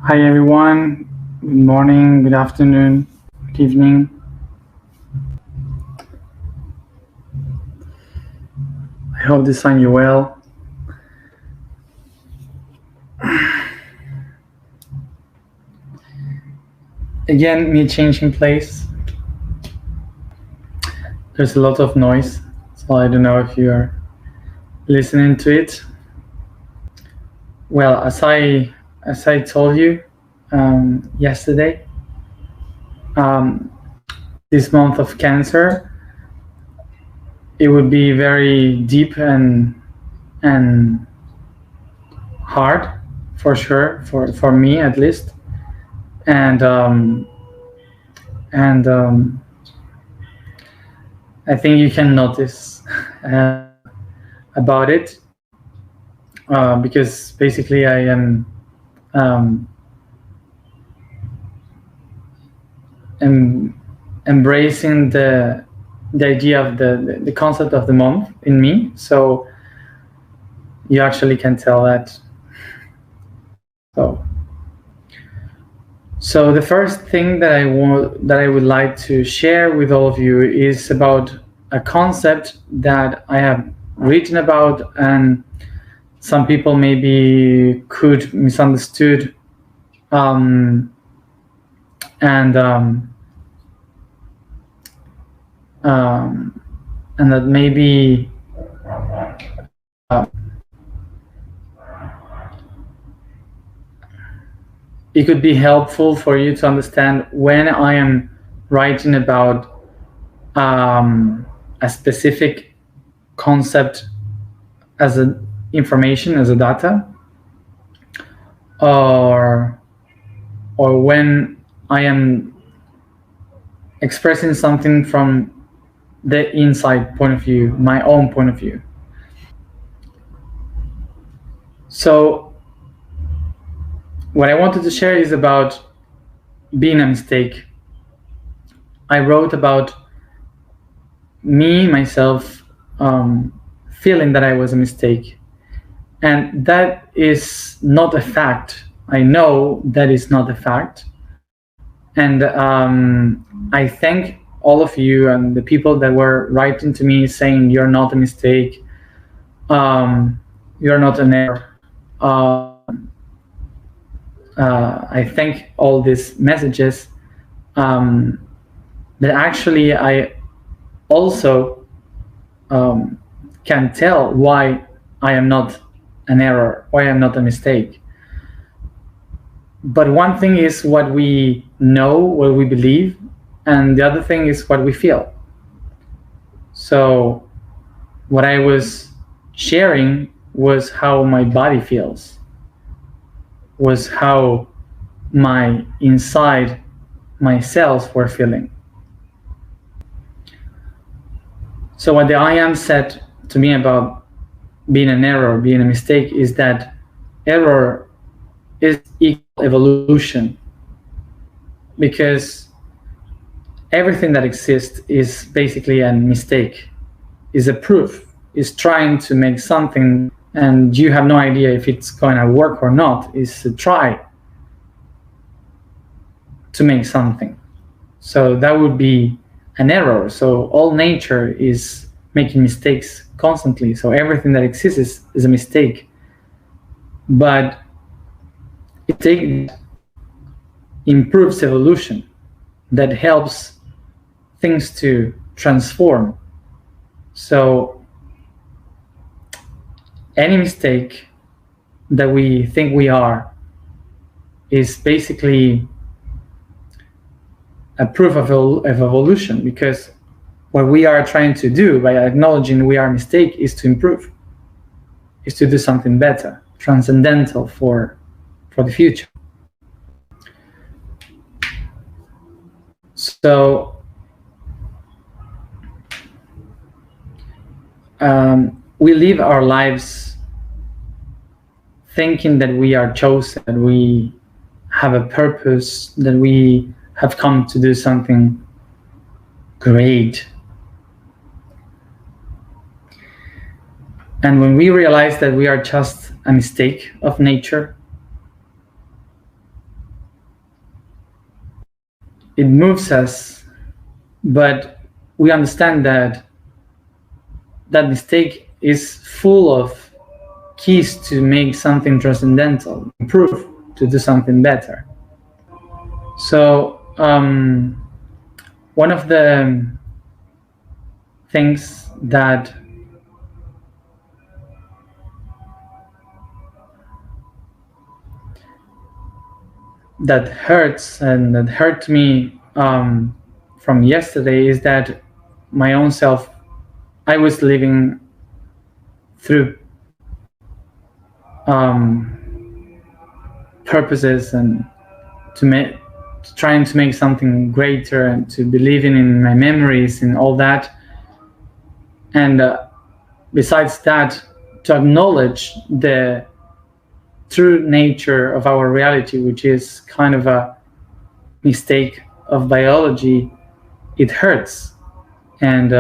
Hi everyone. Good morning, good afternoon, good evening. I hope this find you well. Again, me changing place. There's a lot of noise, so I don't know if you're listening to it. Well, as I told you yesterday, um, this month of Cancer, it would be very deep and hard for sure for me at least, and and I think you can notice about it because basically I am um, em- embracing the idea of the concept of the month in me. So you actually can tell that. So so the first thing that I would like to share with all of you is about a concept that I have written about, and some people maybe could misunderstood, um, and um, and that maybe uh, it could be helpful for you to understand when I am writing about a specific concept as a information, as a data, or when I am expressing something from the inside point of view, my own point of view. So what I wanted to share is about being a mistake. I wrote about me myself feeling that I was a mistake, and that is not a fact. I know that is not a fact, and I thank all of you and the people that were writing to me saying you're not a mistake, you're not an error. I thank all these messages, um, but actually I also um, can tell why I am not an error, why I'm not a mistake. But one thing is what we know, what we believe, and the other thing is what we feel. So, what I was sharing was how my body feels, was how my inside, my cells were feeling. So, what the I am said to me about being an error, being a mistake, is that error is equal evolution, because everything that exists is basically a mistake, is a proof, is trying to make something and you have no idea if it's going to work or not, is to try to make something. So that would be an error. So all nature is making mistakes constantly. So everything that exists is a mistake. But it improves evolution, that helps things to transform. So any mistake that we think we are is basically a proof of evolution, because what we are trying to do by acknowledging we are a mistake is to improve, is to do something better, transcendental for the future. So we live our lives thinking that we are chosen, that we have a purpose, that we have come to do something great. And when we realize that we are just a mistake of nature, it moves us, but we understand that that mistake is full of keys to make something transcendental, improve, to do something better. So one of the things that hurts and that hurt me from yesterday is that my own self, I was living through purposes and trying to make something greater and to believing in my memories and all that. And besides that, to acknowledge the true nature of our reality, which is kind of a mistake of biology, it hurts. And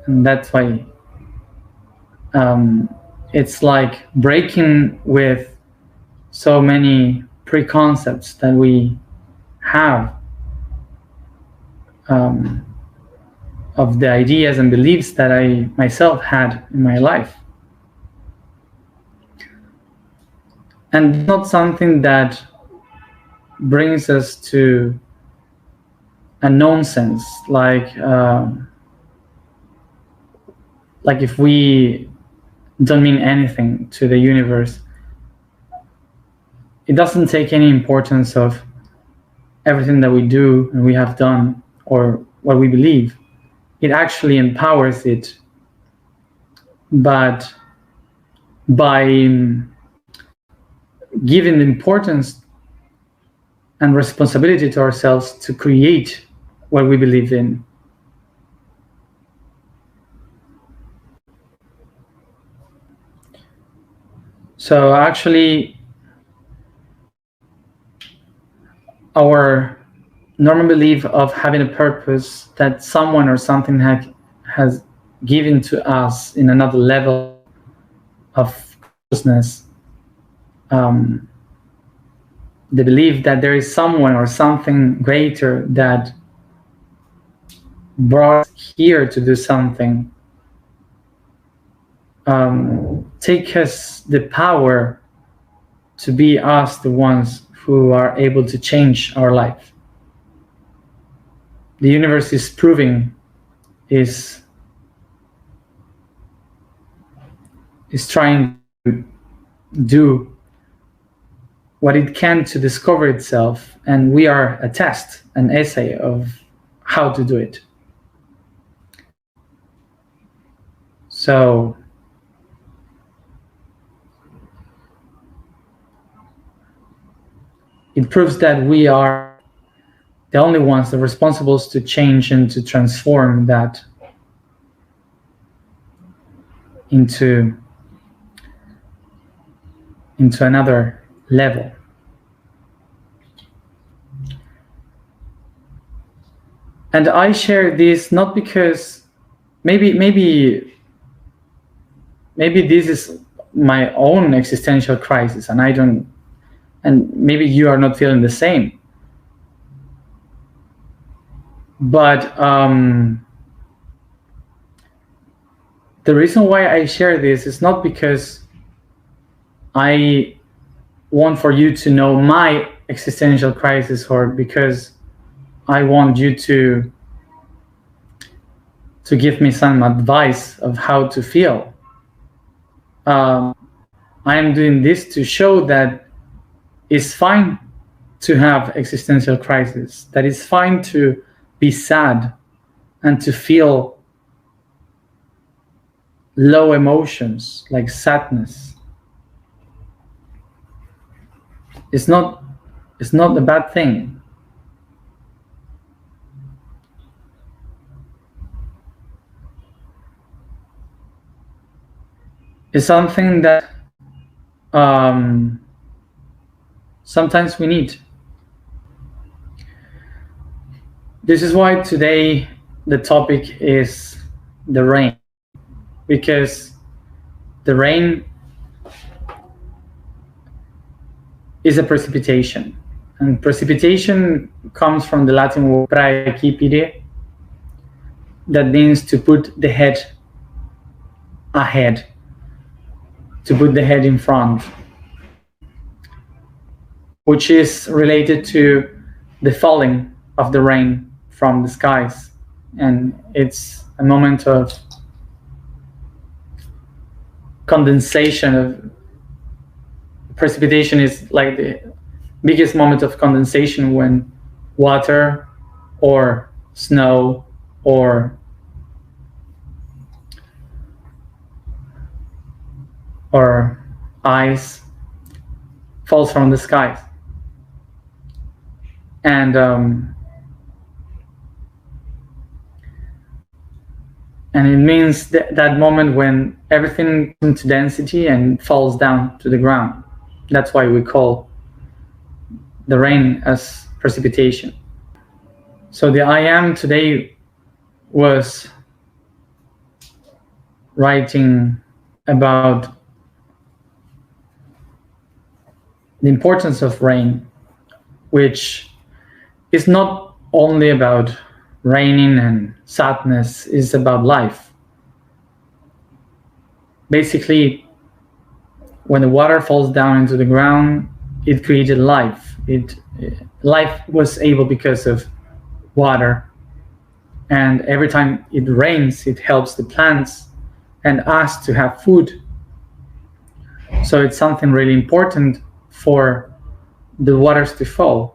that's why it's like breaking with so many preconcepts that we have of the ideas and beliefs that I myself had in my life. And not something that brings us to a nonsense, like if we don't mean anything to the universe, it doesn't take any importance of everything that we do and we have done or what we believe. It actually empowers it, but by giving the importance and responsibility to ourselves to create what we believe in. So actually, our normal belief of having a purpose that someone or something has given to us in another level of consciousness, the belief that there is someone or something greater that brought us here to do something, take us the power to be us, the ones who are able to change our life. The universe is proving, is trying to do what it can to discover itself, and we are a test, an essay of how to do it. So it proves that we are the only ones that are responsible to change and to transform that into another level. And I share this not because maybe this is my own existential crisis, and maybe you are not feeling the same. But the reason why I share this is not because I want for you to know my existential crisis, or because I want you to give me some advice of how to feel. I am doing this to show that it's fine to have existential crisis, that it's fine to be sad and to feel low emotions like sadness. It's not a bad thing. It's something that sometimes we need. This is why today the topic is the rain, because the rain is a precipitation. And precipitation comes from the Latin word praecipere, that means to put the head ahead, to put the head in front, which is related to the falling of the rain from the skies. And it's a moment of condensation. Of precipitation is like the biggest moment of condensation when water or snow or ice falls from the skies. And it means that moment when everything comes into density and falls down to the ground. That's why we call the rain as precipitation. So the I am today was writing about the importance of rain, which is not only about raining and sadness, is about life. Basically, when the water falls down into the ground, it created life. Life was able because of water. And every time it rains, it helps the plants and us to have food. So it's something really important for the waters to fall.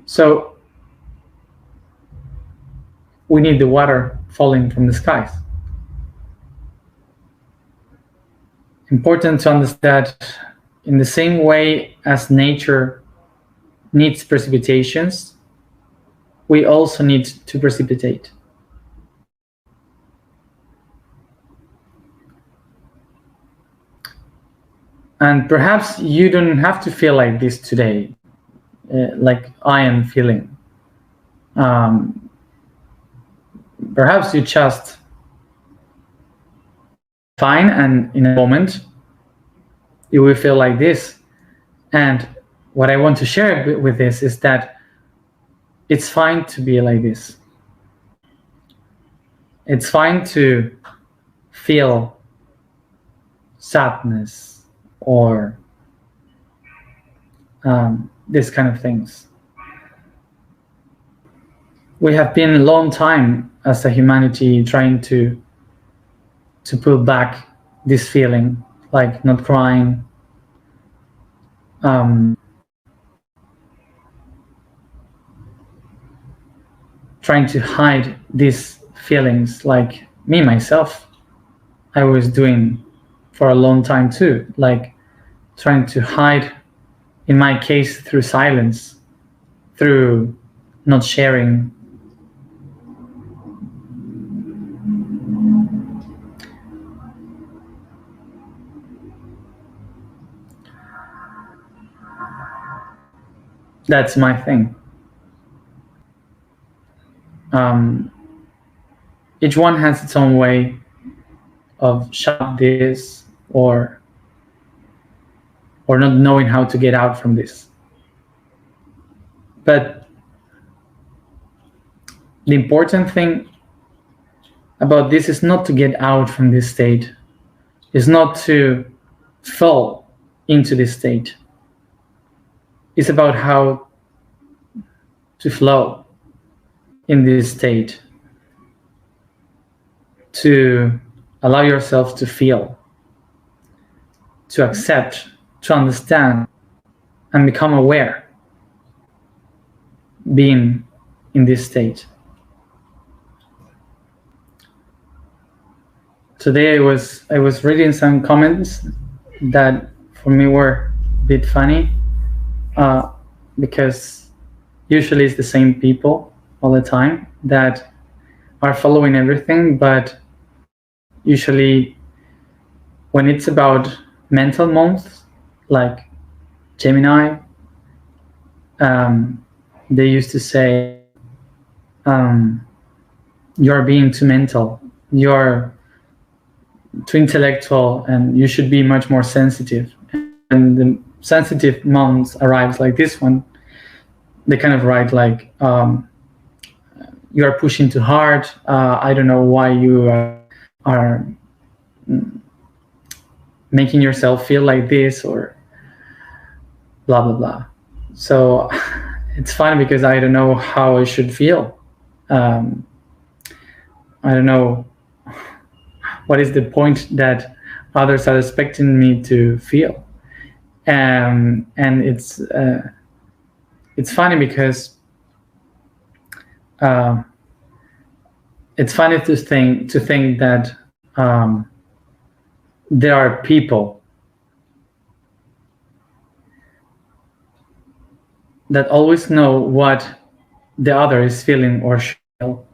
So we need the water falling from the skies. Important to understand that in the same way as nature needs precipitations, we also need to precipitate. And perhaps you don't have to feel like this today, like I am feeling. Perhaps you just fine, and in a moment you will feel like this. And what I want to share with this is that it's fine to be like this. It's fine to feel sadness or this kind of things. We have been a long time as a humanity trying to pull back this feeling, like not crying, trying to hide these feelings, like me myself I was doing for a long time too, like trying to hide, in my case through silence, through not sharing. That's my thing. Each one has its own way of shut this or not knowing how to get out from this. But the important thing about this is not to get out from this state, is not to fall into this state. It's about how to flow in this state, to allow yourself to feel, to accept, to understand, and become aware being in this state. Today I was reading some comments that for me were a bit funny, because usually it's the same people all the time that are following everything, but usually when it's about mental months like Gemini, they used to say, you're being too mental, you're too intellectual, and you should be much more sensitive. And the sensitive months arrives like this one, they kind of write like, you are pushing too hard, I don't know why you are making yourself feel like this, or blah blah blah. So it's funny because I don't know how I should feel. I don't know what is the point that others are expecting me to feel. And it's funny because it's funny to think that there are people that always know what the other is feeling or should feel.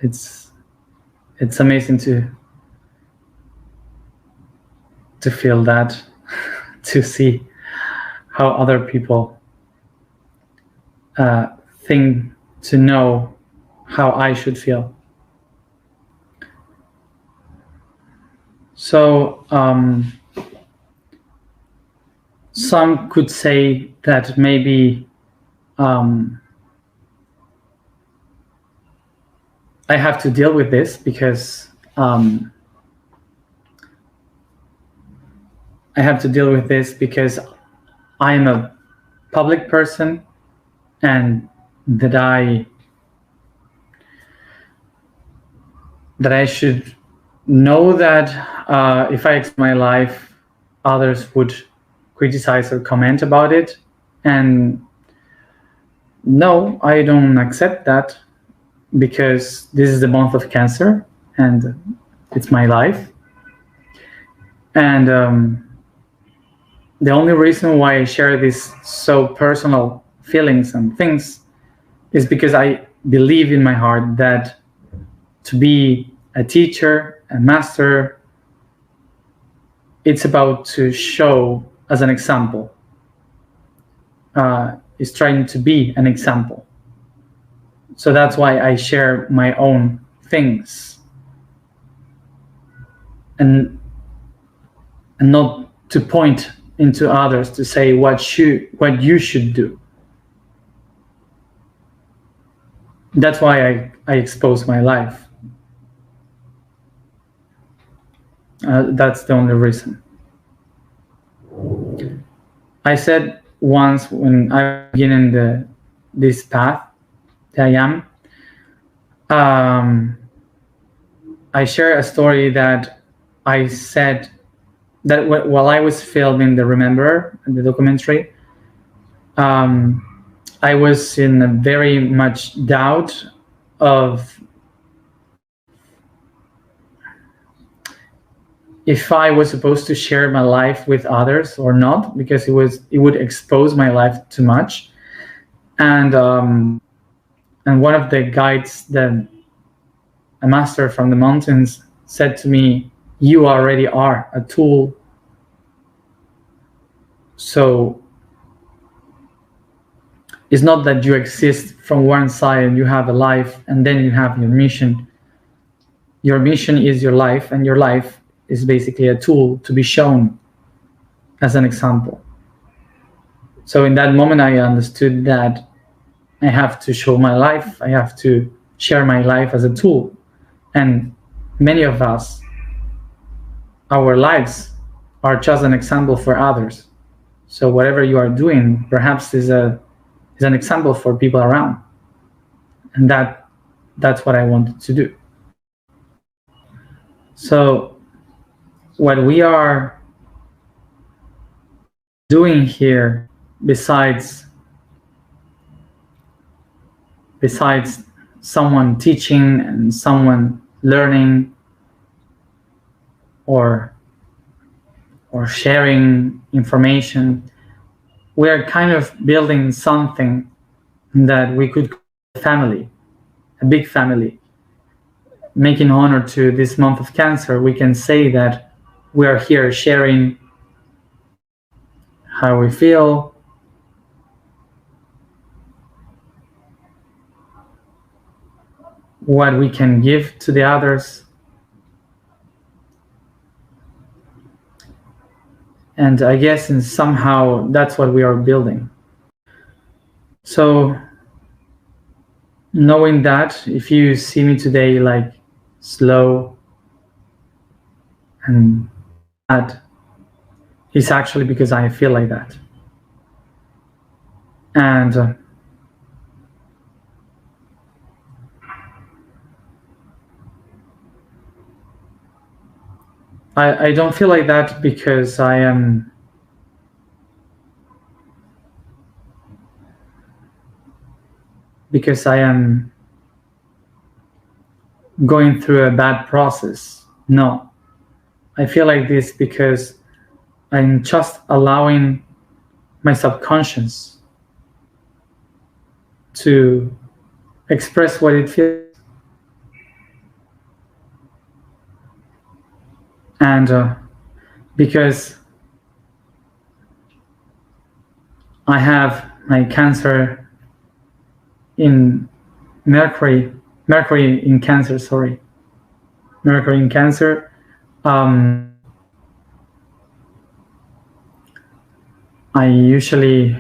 It's amazing to feel that, to see how other people think to know how I should feel. So some could say that maybe I have to deal with this because I am a public person, and that I should know that if I explain my life, others would criticize or comment about it. And no, I don't accept that, because this is the month of Cancer and it's my life. And the only reason why I share these so personal feelings and things is because I believe in my heart that to be a teacher, a master, it's about to show as an example. It's trying to be an example. So that's why I share my own things, and not to point into others to say what you should do. That's why I expose my life. That's the only reason. I said once when I began this path that I am, I share a story that I said that while I was filming the Remember, the documentary, I was in a very much doubt of if I was supposed to share my life with others or not, because it would expose my life too much. And one of the guides, a master from the mountains, said to me, "You already are a tool. So it's not that you exist from one side and you have a life and then you have your mission. Your mission is your life, and your life is basically a tool to be shown as an example." So in that moment, I understood that I have to show my life. I have to share my life as a tool. And many of us, our lives are just an example for others. So whatever you are doing, perhaps is an example for people around. And that's what I wanted to do. So what we are doing here, besides someone teaching and someone learning or sharing information, we are kind of building something that we could call a family, a big family. Making honor to this month of Cancer, we can say that we are here sharing how we feel, what we can give to the others. And I guess in somehow that's what we are building. So knowing that, if you see me today like slow and sad, it's actually because I feel like that. And I don't feel like that because I am going through a bad process. No, I feel like this because I'm just allowing my subconscious to express what it feels. And because I have my Cancer in Mercury in Cancer, Mercury in Cancer, I usually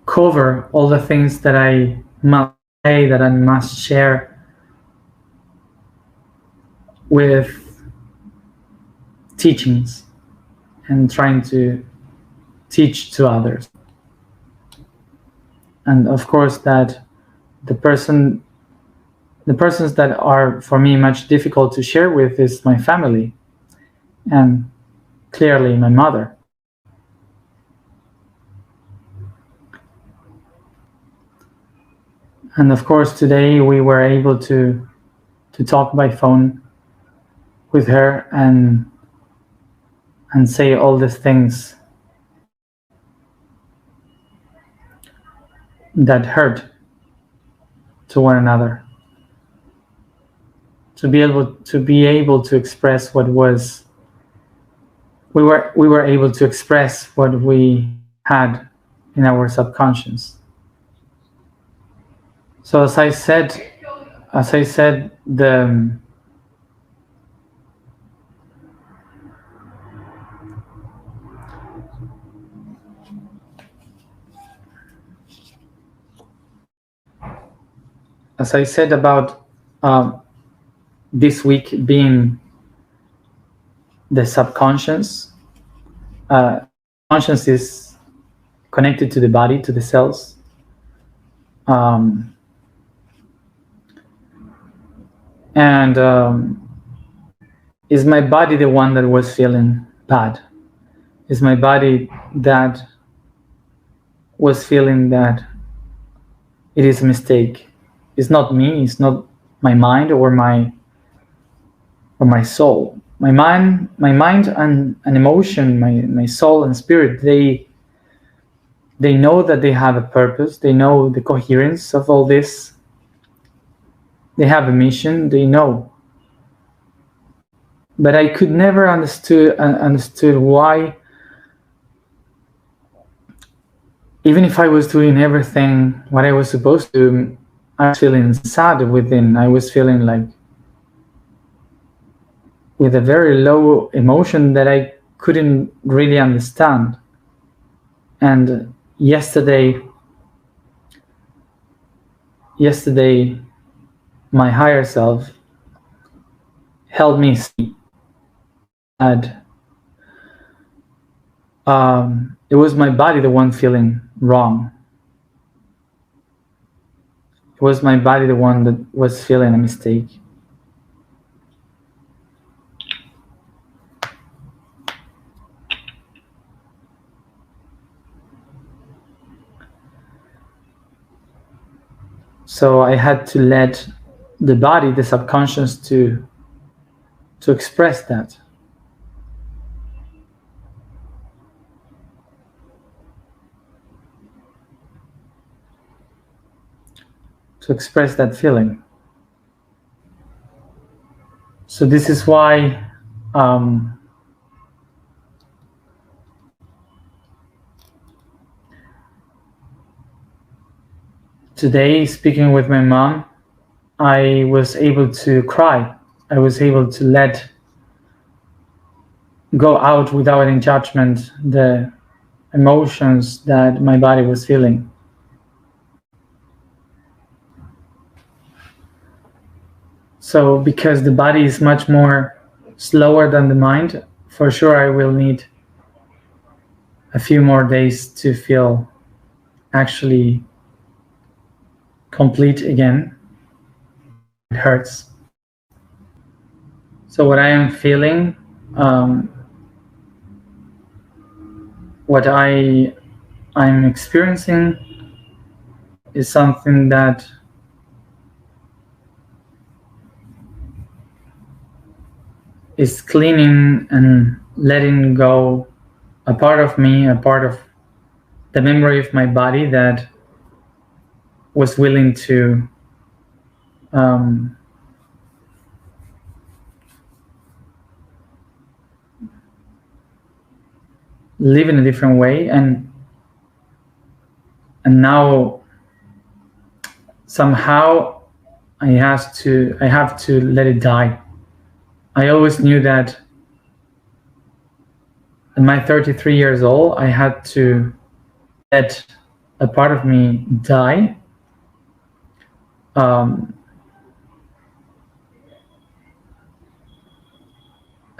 cover all the things that I must say, that I must share with teachings and trying to teach to others. And of course that the persons that are for me much difficult to share with is my family, and clearly my mother. And of course today we were able to talk by phone with her and say all these things that hurt to one another, to be able to express what was we were able to express what we had in our subconscious. So as I said, the as I said about this week being the subconscious, conscious is connected to the body, to the cells. And is my body the one that was feeling bad? Is my body that was feeling that it is a mistake? It's not me, it's not my mind or my soul. My mind and emotion, my soul and spirit, they know that they have a purpose, they know the coherence of all this, they have a mission, they know. But I could never understood why, even if I was doing everything what I was supposed to, I was feeling sad within. I was feeling like with a very low emotion that I couldn't really understand. And yesterday my higher self helped me see that it was my body the one feeling wrong. It was my body the one that was feeling a mistake. So I had to let the body, the subconscious, to express that. To express that feeling. So this is why today, speaking with my mom, I was able to cry. I was able to let go out without any judgment the emotions that my body was feeling. So because the body is much more slower than the mind, for sure I will need a few more days to feel actually complete again. It hurts. So what I am feeling, what I'm experiencing is something that is cleaning and letting go a part of me, a part of the memory of my body that was willing to live in a different way, and now somehow I have to let it die. I always knew that at my 33 years old, I had to let a part of me die. A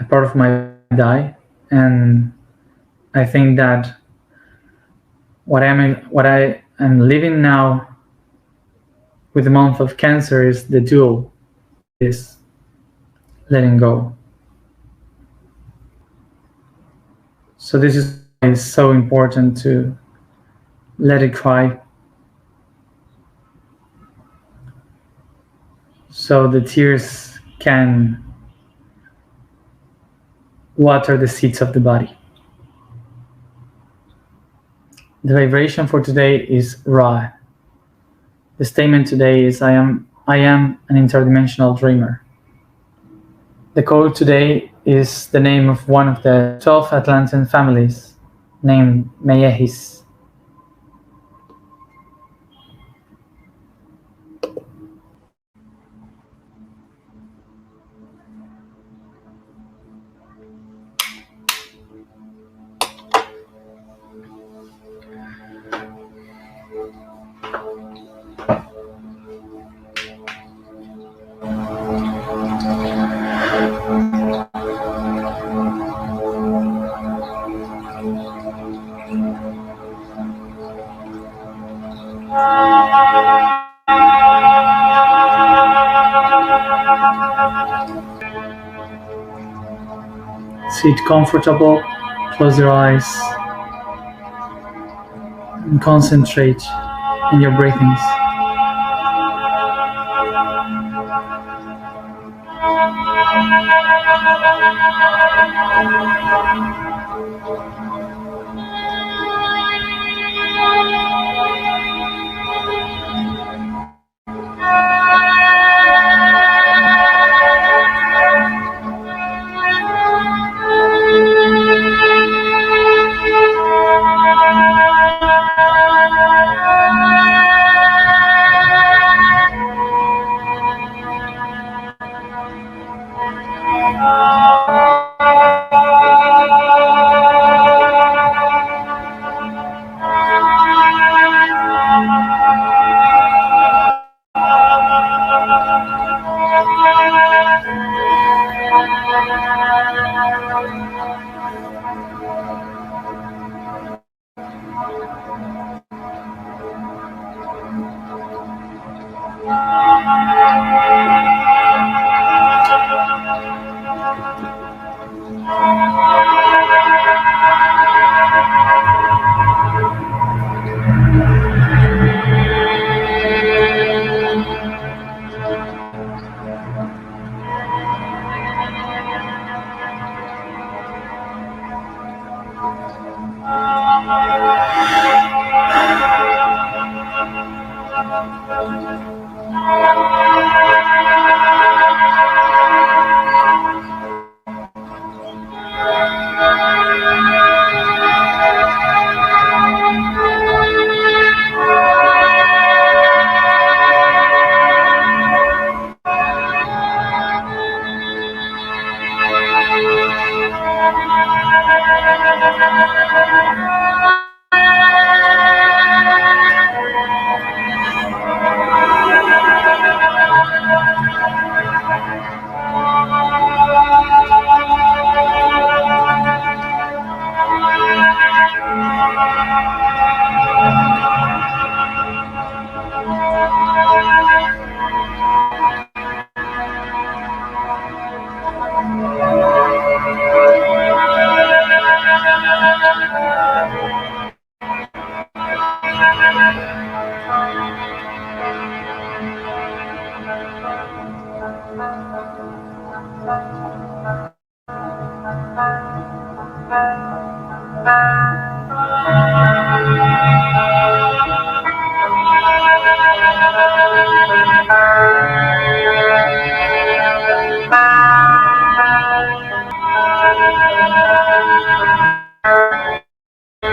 part of my die, and I think that what I am living now with the month of Cancer is the dual, is letting go. So this is why it's so important to let it cry, so the tears can water the seeds of the body. The vibration for today is Ra. The statement today is I am an interdimensional dreamer. The code today is the name of one of the 12 Atlantean families, named Meyehis. Sit comfortable, close your eyes, and concentrate on your breathings.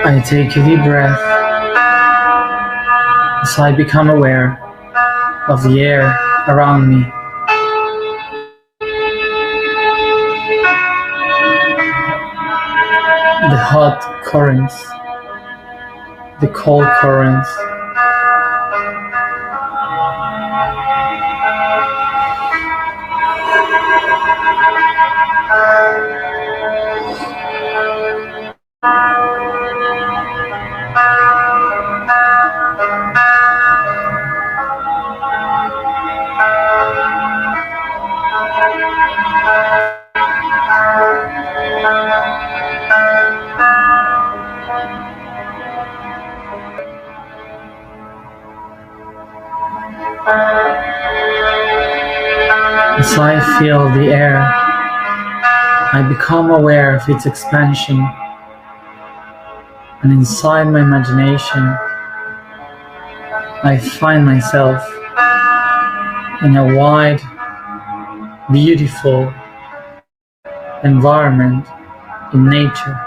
I take a deep breath as I become aware of the air around me. The hot currents, the cold currents, as I feel the air, I become aware of its expansion, and inside my imagination, I find myself in a wide, beautiful environment in nature.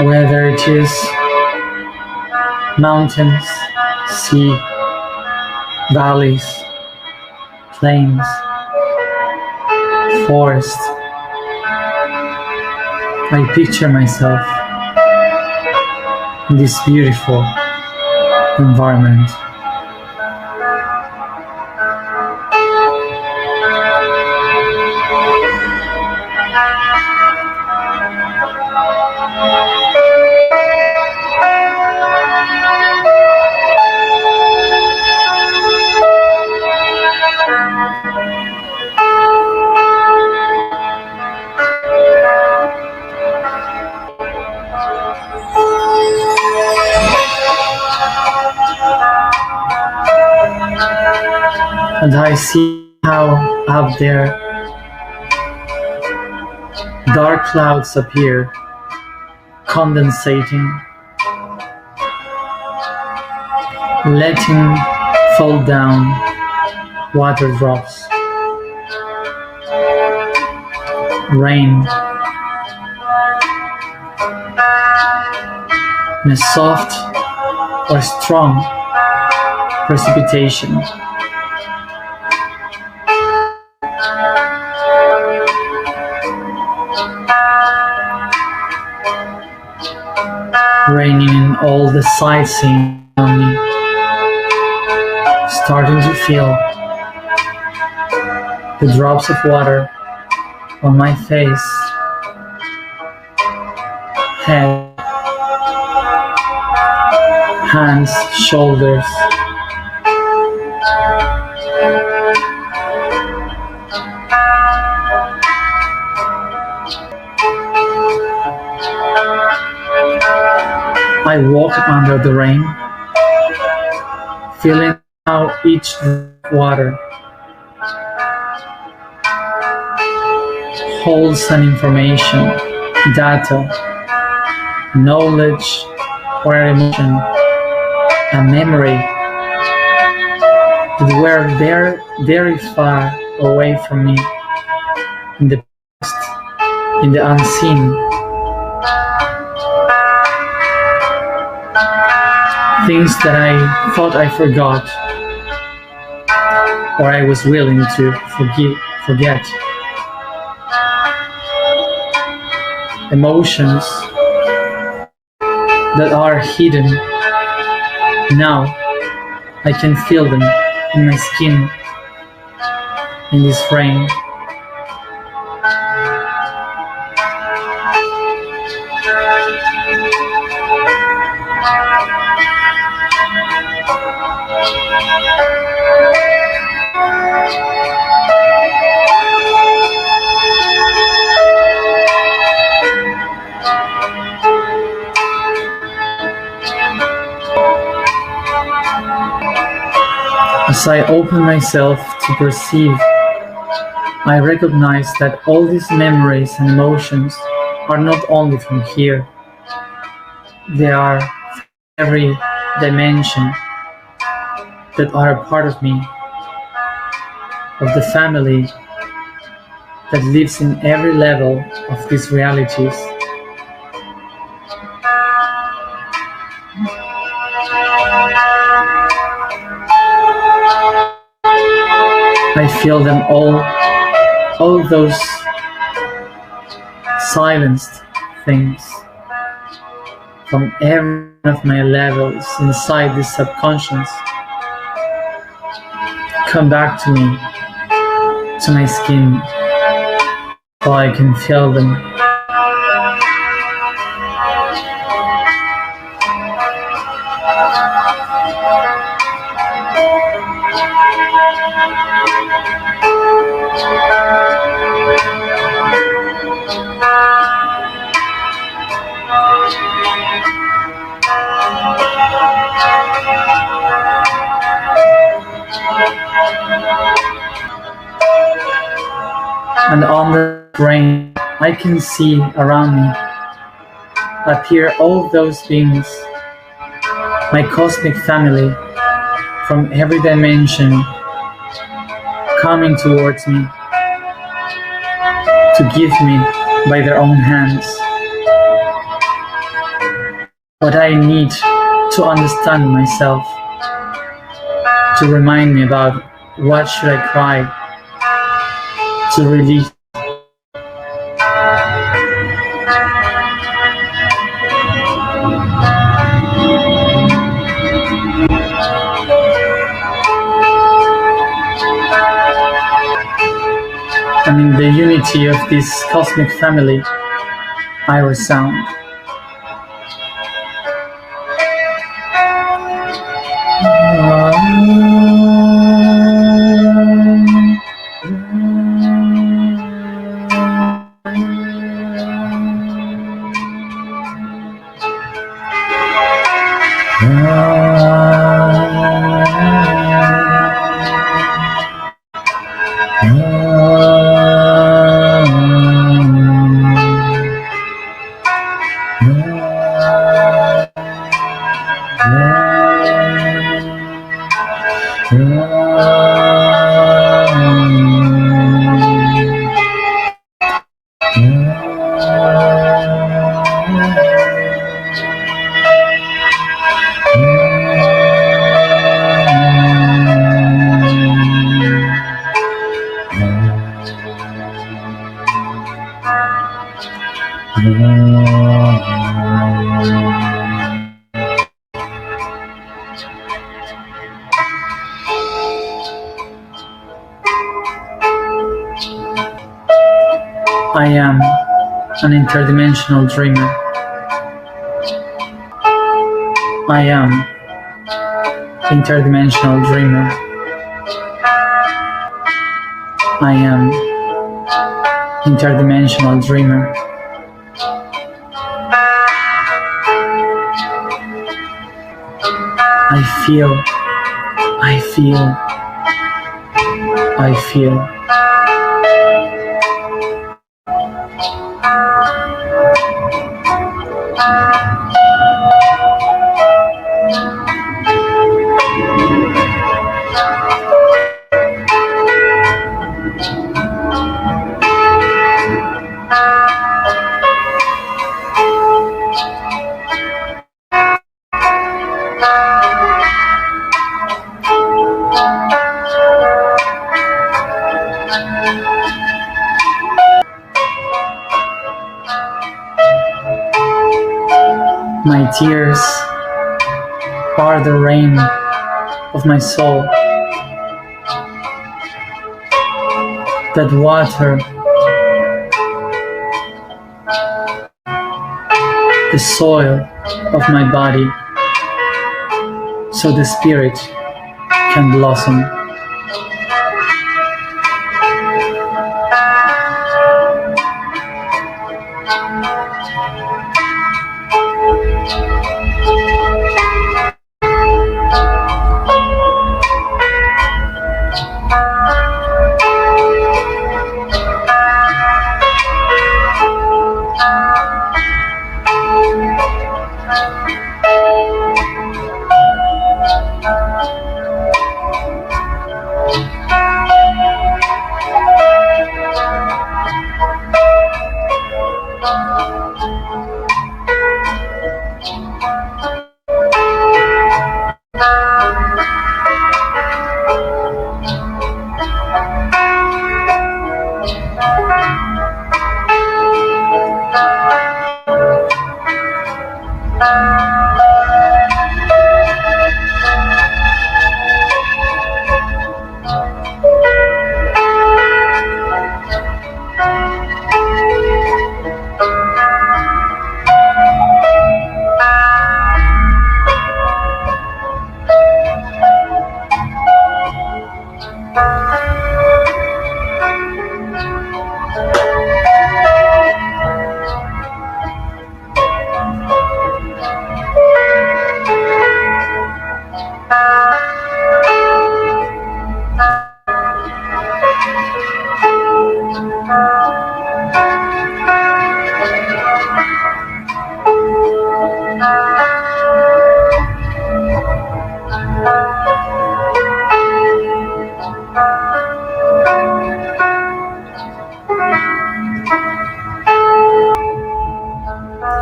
Whether it is mountains, sea, valleys, plains, forest, I picture myself in this beautiful environment. And I see how up there dark clouds appear, condensating, letting fall down water drops, rain, in a soft or strong precipitation. Raining in all the sightseeing on me, starting to feel the drops of water on my face, head, hands, shoulders. I walk under the rain, feeling how each drop of water holds an information, data, knowledge, or emotion, a memory that were very far away from me, in the past, in the unseen. Things that I thought I forgot, or I was willing to forget emotions that are hidden. Now I can feel them in my skin, in this frame. As I open myself to perceive, I recognize that all these memories and emotions are not only from here, they are from every dimension that are a part of me, of the family that lives in every level of these realities. I feel them all those silenced things from every one of my levels inside this subconscious come back to me, to my skin, so I can feel them. And on the brain, I can see around me appear all those beings, my cosmic family from every dimension coming towards me to give me by their own hands what I need to understand myself, to remind me about what should I cry, to release. And in the unity of this cosmic family, I resound. I am an interdimensional dreamer. I am interdimensional dreamer. I am interdimensional dreamer. I feel, I feel, I feel. My tears are the rain of my soul that water the soil of my body so the spirit can blossom.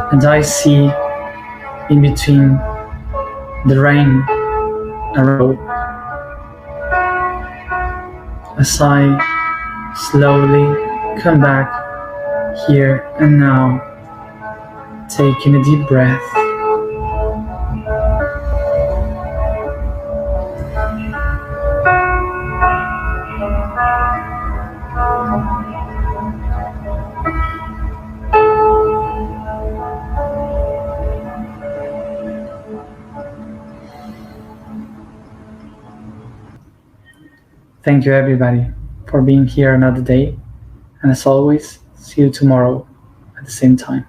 And I see in between the rain a road as I slowly come back here and now, taking a deep breath. Thank you everybody for being here another day, and as always, see you tomorrow at the same time.